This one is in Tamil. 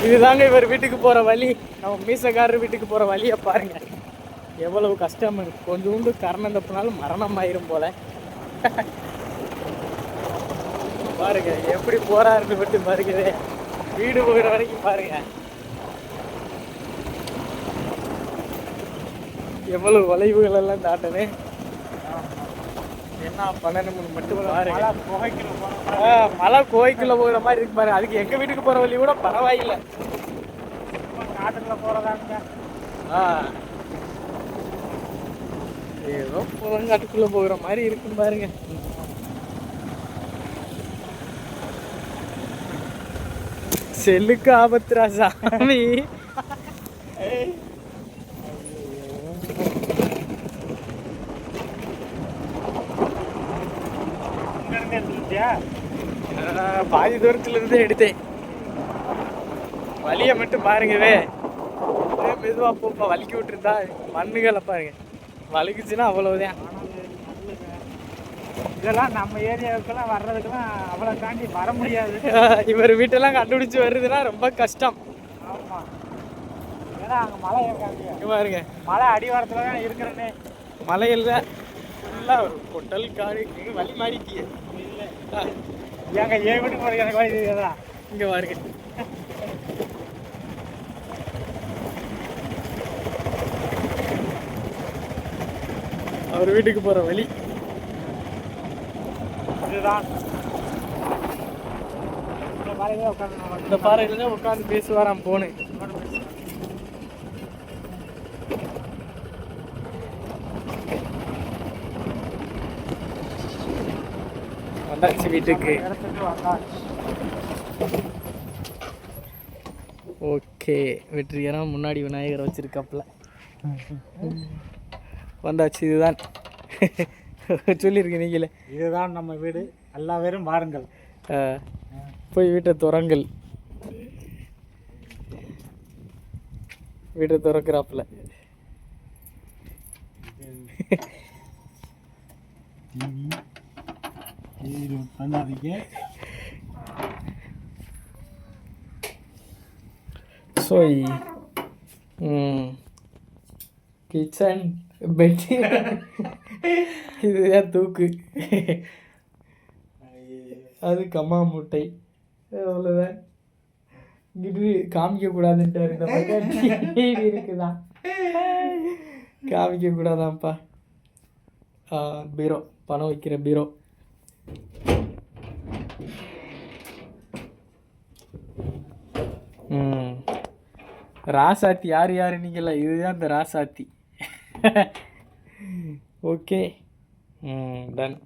இதுதாங்க இவர் வீட்டுக்கு போகிற வழி. நம்ம மீசக்காரர் வீட்டுக்கு போகிற வழியை பாருங்க, எவ்வளவு கஷ்டம் இருக்கு. கொஞ்சோண்டு கரணம் தப்புனாலும் மரணம் ஆயிரும் போல. பாருங்க எப்படி போறாருன்னு விட்டு பாருங்க, வீடு போகிற வரைக்கும் பாருங்க எவ்வளவு வளைவுகள் எல்லாம் தாட்டனே. என்ன பண்ணணும்னு மட்டும் பாருங்க. மலை கோய்க்குள்ள போகிற மாதிரி இருக்கு பாருங்க. அதுக்கு எங்க வீட்டுக்கு போற வழி கூட பரவாயில்லை, காட்டுக்குள்ள போறதாங்க. ஏதோ புறங்காட்டுக்குள்ள போகிற மாதிரி இருக்கும் பாருங்க. செல்லுக்கு ஆபத்துரா சாமி. பாதி தூரத்துல இருந்து எடுத்தேன். வலியை மட்டும் பாருங்கவே, மெதுவா போப்பா. வலிக்கி விட்டுருந்தா மண்ணுகளை பாருங்க, வலிக்குச்சுன்னா அவ்வளவுதான். இதெல்லாம் நம்ம ஏரியாவுக்கெல்லாம் வர்றதுக்கெல்லாம் அவ்வளோ தாண்டி வர முடியாது. இவர் வீட்டெல்லாம் கண்டுபிடிச்சி வருதுன்னா ரொம்ப கஷ்டம். ஆமாம், ஏன்னா அங்கே மலை இருக்காங்க பாருங்க. மலை அடிவாரத்தில் தான் இருக்கிறேன்னே. மலையில் ஃபுல்லாக ஒரு பொட்டல் காடு. எங்கள் வழி மாறிட்டியே. ஏங்க ஏன் வீட்டுக்கு போகிறீங்க, எனக்கு வழி தெரியாதா? இங்கே பாருங்க, அவர் வீட்டுக்கு போகிற வழி இதுதான். இந்த பாறையில தான் உட்காந்து பேசுவாராம் போனு. வந்தாச்சு வீட்டுக்கு. ஓகே, வெற்றிகரம். முன்னாடி விநாயகர் வச்சிருக்காப்புல. வந்தாச்சு, இதுதான் சொல்லியிருக்கேன் நீங்களே. இதுதான் நம்ம வீடு, எல்லா பேரும் வாருங்கள். போய் வீட்டை துறங்கள். வீட்டை துறக்கிறாப்புல. ஸோ கிச்சன் பெட் இதுதான் தூக்கு, அது கம்மா மூட்டை, அவ்வளோதான். இங்கிட்டு காமிக்கக்கூடாதுன்ட்டார். இந்த பக்கம் டிவி இருக்குதான், காமிக்கக்கூடாதான்ப்பா. பீரோ, பணம் வைக்கிற பீரோ. ராசாத்தி யார் யார் நீங்களா? இதுதான் இந்த ராசாத்தி. Okay, ton.